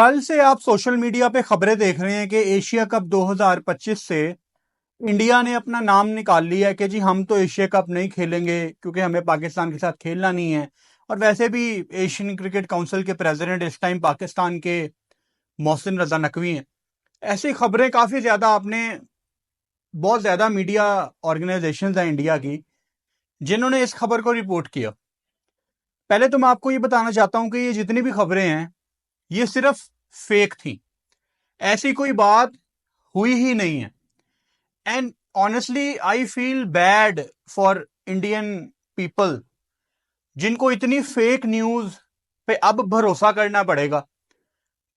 कल से आप सोशल मीडिया पे खबरें देख रहे हैं कि एशिया कप 2025 से इंडिया ने अपना नाम निकाल लिया है कि जी हम तो एशिया कप नहीं खेलेंगे क्योंकि हमें पाकिस्तान के साथ खेलना नहीं है। और वैसे भी एशियन क्रिकेट काउंसिल के प्रेसिडेंट इस टाइम पाकिस्तान के मोहसिन रजा नकवी हैं। ऐसी खबरें काफ़ी ज़्यादा आपने बहुत ज़्यादा मीडिया ऑर्गेनाइजेशंस हैं इंडिया की जिन्होंने इस खबर को रिपोर्ट किया। पहले तो मैं आपको ये बताना चाहता हूँ कि ये जितनी भी खबरें हैं ये सिर्फ फेक थी। ऐसी कोई बात हुई ही नहीं है। And honestly I feel bad for Indian people जिनको इतनी फेक न्यूज पे अब भरोसा करना पड़ेगा,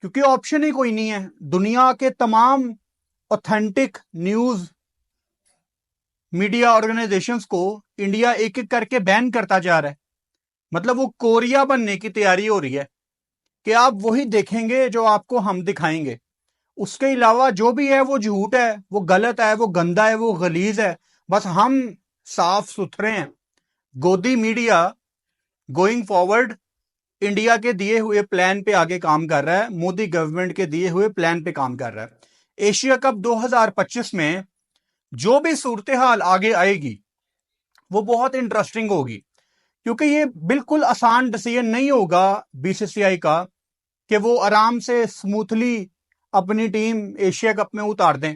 क्योंकि ऑप्शन ही कोई नहीं है। दुनिया के तमाम ऑथेंटिक न्यूज मीडिया ऑर्गेनाइजेशंस को इंडिया एक एक करके बैन करता जा रहा है। मतलब वो कोरिया बनने की तैयारी हो रही है कि आप वही देखेंगे जो आपको हम दिखाएंगे। उसके अलावा जो भी है वो झूठ है, वो गलत है, वो गंदा है, वो गलीज है। बस हम साफ सुथरे हैं। गोदी मीडिया गोइंग फॉरवर्ड इंडिया के दिए हुए प्लान पे आगे काम कर रहा है, मोदी गवर्नमेंट के दिए हुए प्लान पे काम कर रहा है। एशिया कप 2025 में जो भी सूरत हाल आगे आएगी वो बहुत इंटरेस्टिंग होगी, क्योंकि ये बिल्कुल आसान डिसीजन नहीं होगा बीसीसीआई का कि वो आराम से स्मूथली अपनी टीम एशिया कप में उतार दें।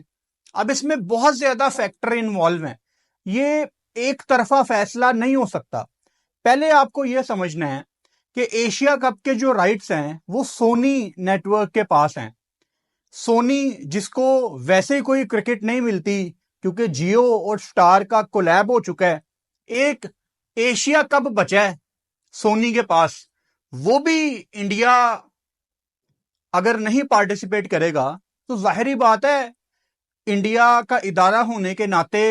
अब इसमें बहुत ज्यादा फैक्टर इन्वॉल्व हैं। ये एक तरफा फैसला नहीं हो सकता। पहले आपको यह समझना है कि एशिया कप के जो राइट्स हैं वो सोनी नेटवर्क के पास हैं। सोनी जिसको वैसे ही कोई क्रिकेट नहीं मिलती क्योंकि जियो और स्टार का कोलैब हो चुका है, एक एशिया कप बचा है सोनी के पास। वो भी इंडिया अगर नहीं पार्टिसिपेट करेगा तो जाहिर बात है इंडिया का इदारा होने के नाते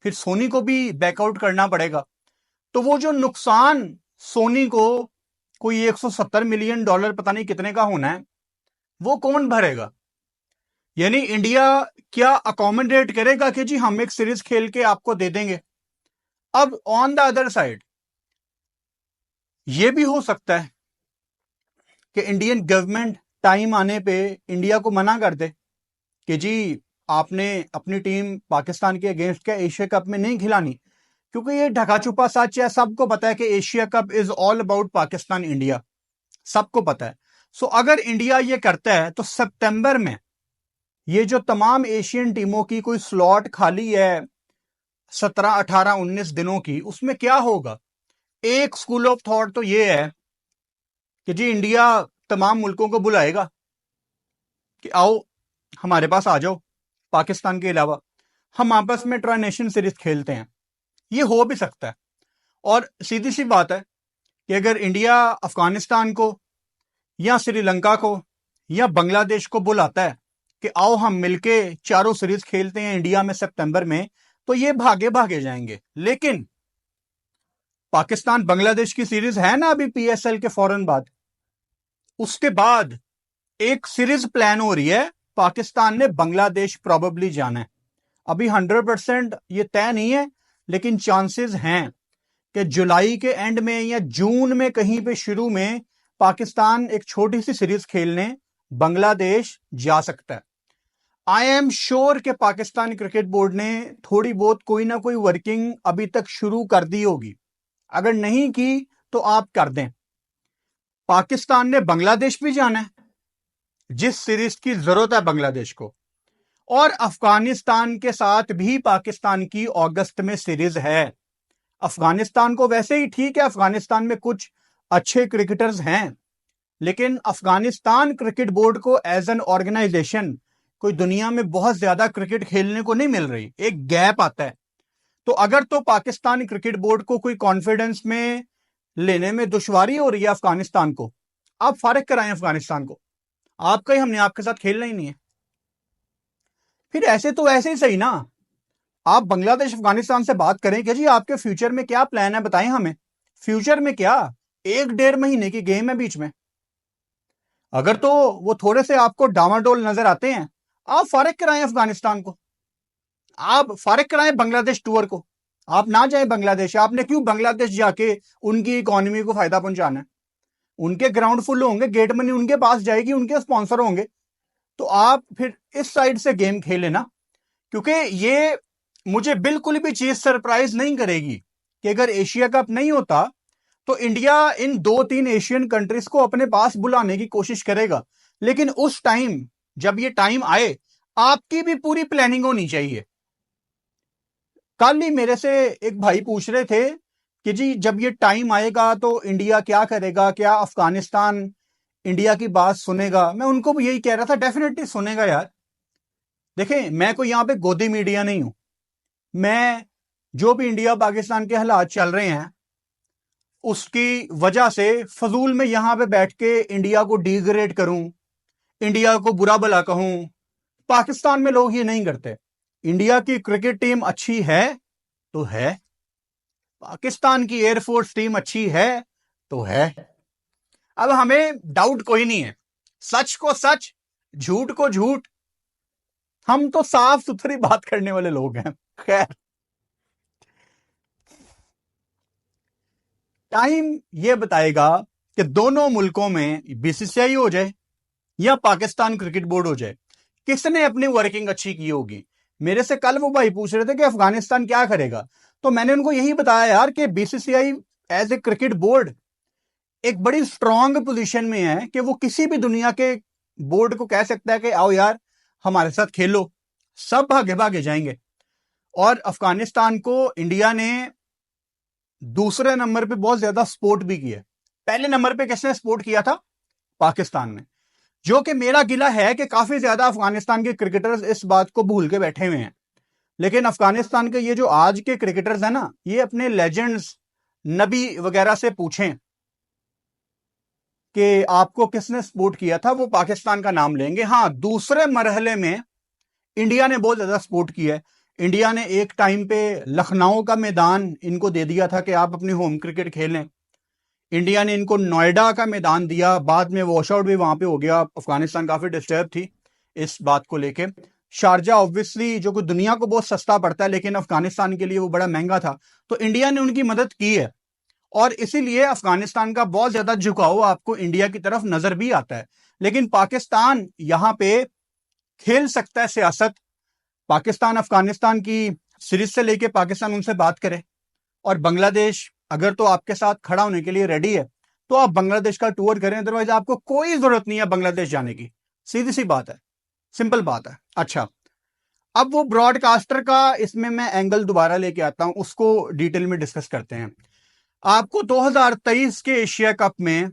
फिर सोनी को भी बैकआउट करना पड़ेगा। तो वो जो नुकसान सोनी को कोई $170 मिलियन पता नहीं कितने का होना है, वो कौन भरेगा? यानी इंडिया क्या अकोमोडेट करेगा कि जी हम एक सीरीज खेल के आपको दे देंगे? अब ऑन द अदर साइड ये भी हो सकता है कि इंडियन गवर्नमेंट टाइम आने पे इंडिया को मना कर दे कि जी आपने अपनी टीम पाकिस्तान के अगेंस्ट क्या एशिया कप में नहीं खिलानी, क्योंकि ये ढका छुपा सच है। सबको पता है कि Asia cup is all about Pakistan India, सबको पता है। सो अगर इंडिया ये करता है तो सितंबर में ये जो तमाम एशियन टीमों की कोई स्लॉट खाली है 17 18 19 दिनों की, उसमें क्या होगा? एक स्कूल ऑफ थॉट तो ये है कि जी इंडिया तमाम मुल्कों को बुलाएगा कि आओ हमारे पास आ जाओ, पाकिस्तान के अलावा हम आपस में ट्राई नेशन सीरीज खेलते हैं। ये हो भी सकता है। और सीधी सी बात है कि अगर इंडिया अफगानिस्तान को या श्रीलंका को या बांग्लादेश को बुलाता है कि आओ हम मिलके चारों सीरीज खेलते हैं इंडिया में सितंबर में, तो ये भागे भागे जाएंगे। लेकिन पाकिस्तान बांग्लादेश की सीरीज है ना अभी पीएसएल के फौरन बाद, उसके बाद एक सीरीज प्लान हो रही है। पाकिस्तान ने बांग्लादेश प्रोबेबली जाना है। अभी 100% ये तय नहीं है, लेकिन चांसेस हैं कि जुलाई के एंड में या जून में कहीं पे शुरू में पाकिस्तान एक छोटी सी सीरीज खेलने बांग्लादेश जा सकता है। आई एम श्योर कि पाकिस्तान क्रिकेट बोर्ड ने थोड़ी बहुत कोई ना कोई वर्किंग अभी तक शुरू कर दी होगी। अगर नहीं की तो आप कर दें। पाकिस्तान ने बांग्लादेश भी जाना है, जिस सीरीज की जरूरत है बांग्लादेश को, और अफगानिस्तान के साथ भी पाकिस्तान की अगस्त में सीरीज है। अफगानिस्तान को वैसे ही ठीक है, अफगानिस्तान में कुछ अच्छे क्रिकेटर्स हैं, लेकिन अफगानिस्तान क्रिकेट बोर्ड को एज एन ऑर्गेनाइजेशन कोई दुनिया में बहुत ज्यादा क्रिकेट खेलने को नहीं मिल रही, एक गैप आता है। तो अगर तो पाकिस्तान क्रिकेट बोर्ड को कोई कॉन्फिडेंस में लेने में दुश्वारी हो रही है अफगानिस्तान को, आप फारिग कराएं अफगानिस्तान को। आपका ही हमने आपके साथ खेलना ही नहीं है। फिर ऐसे तो ऐसे ही सही ना, आप बांग्लादेश अफगानिस्तान से बात करें कि जी आपके फ्यूचर में क्या प्लान है, बताएं हमें। फ्यूचर में क्या, 1-1.5 महीने की गेम है बीच में। अगर तो वो थोड़े से आपको डामाडोल नजर आते हैं, आप फारिग कराएं अफगानिस्तान को, आप फारिग कराएं बांग्लादेश टूर को। आप ना जाए बांग्लादेश। आपने क्यों बांग्लादेश जाके उनकी इकोनॉमी को फायदा पहुंचाना है? उनके ग्राउंड फुल होंगे, गेट मनी उनके पास जाएगी, उनके स्पॉन्सर होंगे। तो आप फिर इस साइड से गेम खेले ना, क्योंकि ये मुझे बिल्कुल भी चीज सरप्राइज नहीं करेगी कि अगर एशिया कप नहीं होता तो इंडिया इन 2-3 एशियन कंट्रीज को अपने पास बुलाने की कोशिश करेगा। लेकिन उस टाइम, जब ये टाइम आए, आपकी भी पूरी प्लानिंग होनी चाहिए। कल ही मेरे से एक भाई पूछ रहे थे कि जी जब ये टाइम आएगा तो इंडिया क्या करेगा, क्या अफगानिस्तान इंडिया की बात सुनेगा? मैं उनको भी यही कह रहा था, डेफिनेटली सुनेगा यार। देखें, मैं कोई यहां पे गोदी मीडिया नहीं हूं। मैं जो भी इंडिया पाकिस्तान के हालात चल रहे हैं उसकी वजह से फजूल में यहां पे बैठ के इंडिया को डिग्रेड करूं, इंडिया को बुरा भला कहूं। पाकिस्तान में लोग ये नहीं करते। इंडिया की क्रिकेट टीम अच्छी है तो है, पाकिस्तान की एयरफोर्स टीम अच्छी है तो है। अब हमें डाउट कोई नहीं है, सच को सच, झूठ को झूठ, हम तो साफ सुथरी बात करने वाले लोग हैं। खैर, टाइम ये बताएगा कि दोनों मुल्कों में बीसीसीआई हो जाए या पाकिस्तान क्रिकेट बोर्ड हो जाए, किसने अपनी वर्किंग अच्छी की होगी। मेरे से कल वो भाई पूछ रहे थे कि अफगानिस्तान क्या करेगा, तो मैंने उनको यही बताया यार कि BCCI as a cricket board एक बड़ी स्ट्रांग पोजीशन में है कि वो किसी भी दुनिया के बोर्ड को कह सकता है कि आओ यार हमारे साथ खेलो, सब भागे भागे जाएंगे। और अफगानिस्तान को इंडिया ने दूसरे नंबर पे बहुत ज्यादा सपोर्ट भी किया। पहले नंबर पे किसने सपोर्ट किया था? पाकिस्तान ने। जो कि मेरा गिला है कि काफी ज्यादा अफगानिस्तान के क्रिकेटर्स इस बात को भूल के बैठे हुए हैं। लेकिन अफगानिस्तान के ये जो आज के क्रिकेटर्स हैं ना, ये अपने लेजेंड्स नबी वगैरह से पूछें कि आपको किसने सपोर्ट किया था, वो पाकिस्तान का नाम लेंगे। हाँ, दूसरे मरहले में इंडिया ने बहुत ज्यादा सपोर्ट किया है। इंडिया ने एक टाइम पे लखनऊ का मैदान इनको दे दिया था कि आप अपनी होम क्रिकेट खेलें। इंडिया ने इनको नोएडा का मैदान दिया, बाद में वॉश आउट भी वहां पे हो गया। अफगानिस्तान काफी डिस्टर्ब थी इस बात को लेके। शारजा ऑब्वियसली जो कि दुनिया को बहुत सस्ता पड़ता है, लेकिन अफगानिस्तान के लिए वो बड़ा महंगा था, तो इंडिया ने उनकी मदद की है। और इसीलिए अफगानिस्तान का बहुत ज्यादा झुकाव आपको इंडिया की तरफ नजर भी आता है। लेकिन पाकिस्तान यहां पे खेल सकता है सियासत। पाकिस्तान अफगानिस्तान की सीरीज से लेके पाकिस्तान उनसे बात करे, और बांग्लादेश अगर तो आपके साथ खड़ा होने के लिए रेडी है तो आप बांग्लादेश का टूर करें, अदरवाइज आपको कोई जरूरत नहीं है बांग्लादेश जाने की। सीधी सी बात है, सिंपल बात है। अच्छा, अब वो ब्रॉडकास्टर का इसमें मैं एंगल दोबारा लेके आता हूं, उसको डिटेल में डिस्कस करते हैं। आपको 2023 के एशिया कप में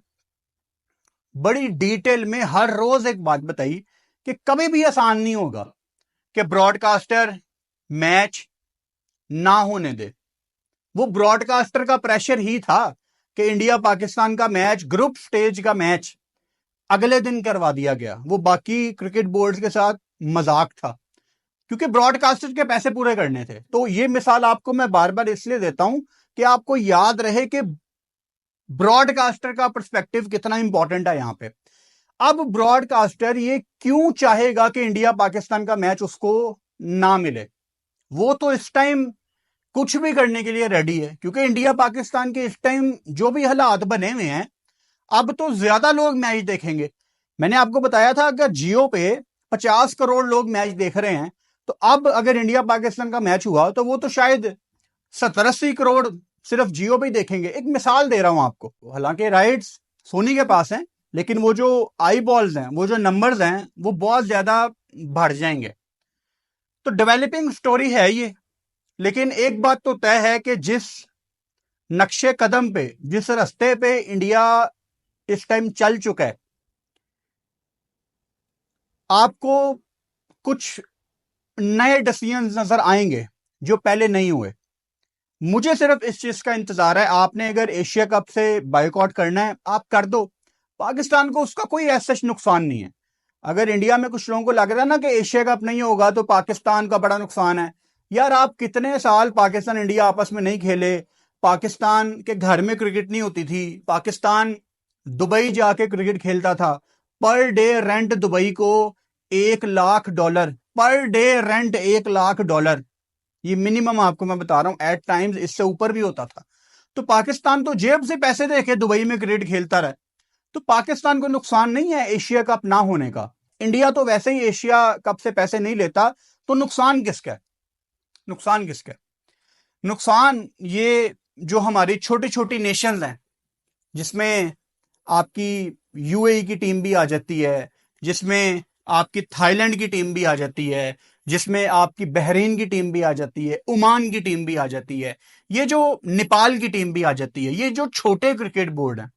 बड़ी डिटेल में हर रोज एक बात बताई कि कभी भी आसान नहीं होगा कि ब्रॉडकास्टर मैच ना होने दे। वो ब्रॉडकास्टर का प्रेशर ही था कि इंडिया पाकिस्तान का मैच, ग्रुप स्टेज का मैच अगले दिन करवा दिया गया। वो बाकी क्रिकेट बोर्ड के साथ मजाक था, क्योंकि ब्रॉडकास्टर के पैसे पूरे करने थे। तो ये मिसाल आपको मैं बार बार इसलिए देता हूं कि आपको याद रहे कि ब्रॉडकास्टर का पर्सपेक्टिव कितना इंपॉर्टेंट है यहां पे। अब ब्रॉडकास्टर ये क्यों चाहेगा कि इंडिया पाकिस्तान का मैच उसको ना मिले? वो तो इस टाइम कुछ भी करने के लिए रेडी है, क्योंकि इंडिया पाकिस्तान के इस टाइम जो भी हालात बने हुए हैं, अब तो ज्यादा लोग मैच देखेंगे। मैंने आपको बताया था अगर जियो पे 50 करोड़ लोग मैच देख रहे हैं, तो अब अगर इंडिया पाकिस्तान का मैच हुआ तो वो तो शायद 70-80 करोड़ सिर्फ जियो पे ही देखेंगे। एक मिसाल दे रहा हूं आपको। हालांकि राइट्स सोनी के पास हैं, लेकिन वो जो आई बॉल्स हैं, वो जो नंबर्स हैं, वो बहुत ज्यादा बढ़ जाएंगे। तो डेवलपिंग स्टोरी है ये। लेकिन एक बात तो तय है कि जिस नक्शे कदम पे, जिस रास्ते पे इंडिया इस टाइम चल चुका है, आपको कुछ नए डिसीजंस नजर आएंगे जो पहले नहीं हुए। मुझे सिर्फ इस चीज का इंतजार है, आपने अगर एशिया कप से बाइकआउट करना है आप कर दो, पाकिस्तान को उसका कोई ऐसा नुकसान नहीं है। अगर इंडिया में कुछ लोगों को लग रहा है ना कि एशिया कप नहीं होगा तो पाकिस्तान का बड़ा नुकसान है, यार आप कितने साल पाकिस्तान इंडिया आपस में नहीं खेले, पाकिस्तान के घर में क्रिकेट नहीं होती थी, पाकिस्तान दुबई जाके क्रिकेट खेलता था। पर डे रेंट दुबई को $1 lakh, per day rent $1 lakh, ये मिनिमम आपको मैं बता रहा हूं। एट टाइम्स इससे ऊपर भी होता था। तो पाकिस्तान तो जेब से पैसे देके दुबई में क्रिकेट खेलता रहा। तो पाकिस्तान को नुकसान नहीं है एशिया कप ना होने का। इंडिया तो वैसे ही एशिया कप से पैसे नहीं लेता, तो नुकसान किसका है? नुकसान किसका है? नुकसान ये जो हमारी छोटी छोटी नेशंस हैं, जिसमें आपकी यूएई की टीम भी आ जाती है, जिसमें आपकी थाईलैंड की टीम भी आ जाती है, जिसमें आपकी बहरीन की टीम भी आ जाती है, ओमान की टीम भी आ जाती है, ये जो नेपाल की टीम भी आ जाती है, ये जो छोटे क्रिकेट बोर्ड हैं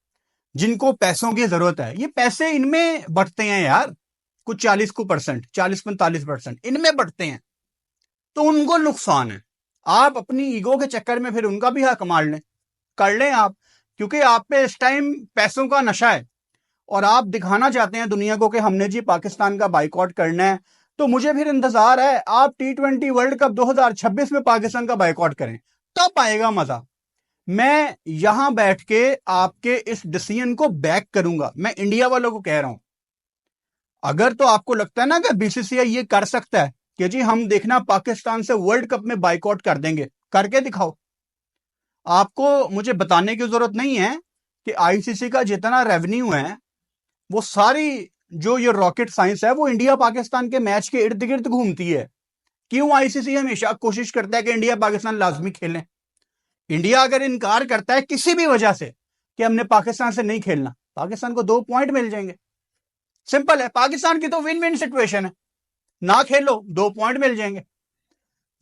जिनको पैसों की जरूरत है, ये पैसे इनमें बढ़ते हैं यार, कुछ 40% 40-45% इनमें बढ़ते हैं, तो उनको नुकसान है। आप अपनी ईगो के चक्कर में फिर उनका भी हक मार लें, कर लें आप, क्योंकि आप पे इस टाइम पैसों का नशा है और आप दिखाना चाहते हैं दुनिया को कि हमने जी पाकिस्तान का बाइकआउट करना है। तो मुझे फिर इंतजार है आप T20 वर्ल्ड कप 2026 में पाकिस्तान का बाइकआउट करें, तब आएगा मजा। मैं यहां बैठ के आपके इस डिसीजन को बैक करूंगा। मैं इंडिया वालों को कह रहा हूं, अगर तो आपको लगता है ना कि बीसीसीआई ये कर सकता है कि जी हम देखना पाकिस्तान से वर्ल्ड कप में बाइकआउट कर देंगे, करके दिखाओ। आपको मुझे बताने की जरूरत नहीं है कि आईसीसी का जितना रेवेन्यू है वो सारी जो ये रॉकेट साइंस है वो इंडिया पाकिस्तान के मैच के इर्द गिर्द घूमती है। क्यों आईसीसी हमेशा कोशिश करता है कि इंडिया पाकिस्तान लाजमी खेलें? इंडिया अगर इनकार करता है किसी भी वजह से कि हमने पाकिस्तान से नहीं खेलना, पाकिस्तान को 2 पॉइंट मिल जाएंगे। सिंपल है, पाकिस्तान की तो विन विन सिचुएशन है, ना खेलो 2 पॉइंट मिल जाएंगे।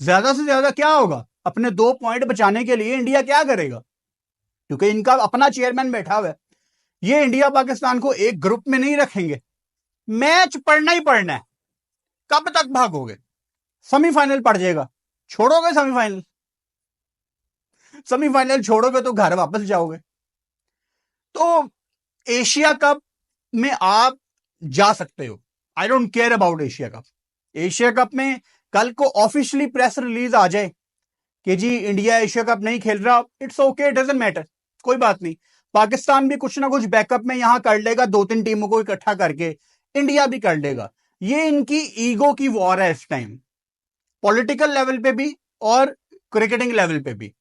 ज्यादा से ज्यादा क्या होगा, अपने 2 पॉइंट बचाने के लिए इंडिया क्या करेगा, क्योंकि इनका अपना चेयरमैन बैठा हुआ है, ये इंडिया पाकिस्तान को एक ग्रुप में नहीं रखेंगे। मैच पढ़ना ही पढ़ना है, कब तक भागोगे? सेमीफाइनल पड़ जाएगा, छोड़ोगे सेमीफाइनल? सेमीफाइनल छोड़ोगे तो घर वापस जाओगे। तो एशिया कप में आप जा सकते हो, I don't care about Asia cup. Asia cup में कल को ऑफिशियली प्रेस रिलीज आ जाए कि जी इंडिया एशिया कप नहीं खेल रहा, इट्स ओके, डजंट मैटर, कोई बात नहीं। पाकिस्तान भी कुछ ना कुछ बैकअप में यहां कर लेगा, 2-3 टीमों को इकट्ठा करके इंडिया भी कर लेगा। ये इनकी ईगो की वॉर है इस टाइम, पॉलिटिकल लेवल पे भी और क्रिकेटिंग लेवल पे भी।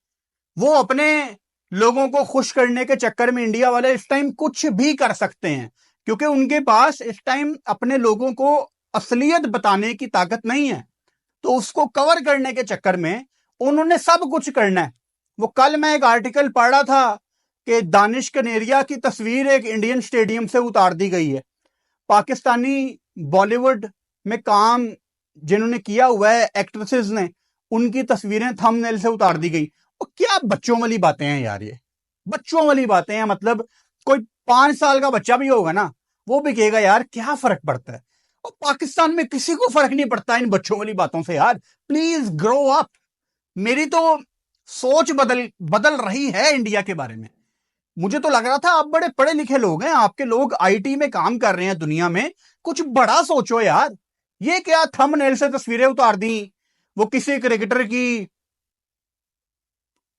वो अपने लोगों को खुश करने के चक्कर में इंडिया वाले इस टाइम कुछ भी कर सकते हैं, क्योंकि उनके पास इस टाइम अपने लोगों को असलियत बताने की ताकत नहीं है। तो उसको कवर करने के चक्कर में उन्होंने सब कुछ करना है। वो कल मैं एक आर्टिकल पढ़ रहा था कि दानिश कनेरिया की तस्वीर एक इंडियन स्टेडियम से उतार दी गई है। पाकिस्तानी बॉलीवुड में काम जिन्होंने किया हुआ है एक्ट्रेसेस ने, उनकी तस्वीरें थंबनेल से उतार दी गई। और क्या बच्चों वाली बातें हैं यार, ये बच्चों वाली बातें हैं। मतलब कोई 5 साल का बच्चा भी होगा ना, वो भी कहेगा यार क्या फर्क पड़ता है। और पाकिस्तान में किसी को फर्क नहीं पड़ता इन बच्चों वाली बातों से यार, प्लीज ग्रो अप। मेरी तो सोच बदल रही है इंडिया के बारे में। मुझे तो लग रहा था आप बड़े पढ़े लिखे लोग हैं, आपके लोग आईटी में काम कर रहे हैं दुनिया में, कुछ बड़ा सोचो यार। ये क्या थंबनेल से तस्वीरें उतार दी, वो किसी क्रिकेटर की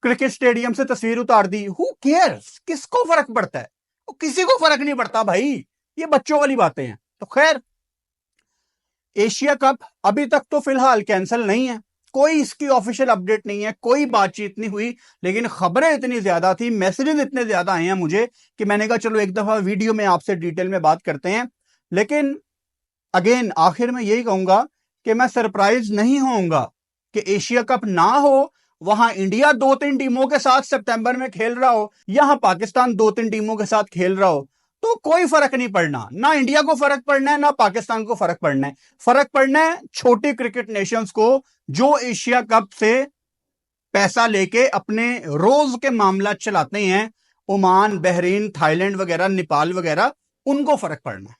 क्रिकेट स्टेडियम से तस्वीर उतार दी, हु केयर्स, किसको फर्क पड़ता है? वो किसी को फर्क नहीं पड़ता भाई, ये बच्चों वाली बातें हैं। तो खैर, एशिया कप अभी तक तो फिलहाल कैंसिल नहीं है, कोई इसकी ऑफिशियल अपडेट नहीं है, कोई बातचीत नहीं हुई, लेकिन खबरें इतनी ज्यादा थी, मैसेजेस इतने ज्यादा आए हैं मुझे कि मैंने कहा चलो एक दफा वीडियो में आपसे डिटेल में बात करते हैं। लेकिन अगेन आखिर में यही कहूंगा कि मैं सरप्राइज नहीं होऊंगा कि एशिया कप ना हो, वहां इंडिया 2-3 टीमों के साथ सितंबर में खेल रहा हो, यहां पाकिस्तान 2-3 टीमों के साथ खेल रहा हो, तो कोई फर्क नहीं पड़ना। ना इंडिया को फर्क पड़ना है, ना पाकिस्तान को फर्क पड़ना है। फर्क पड़ना है छोटी क्रिकेट नेशंस को, जो एशिया कप से पैसा लेके अपने रोज के मामला चलाते हैं। ओमान, बहरीन, थाईलैंड वगैरह, नेपाल वगैरह, उनको फर्क पड़ना है।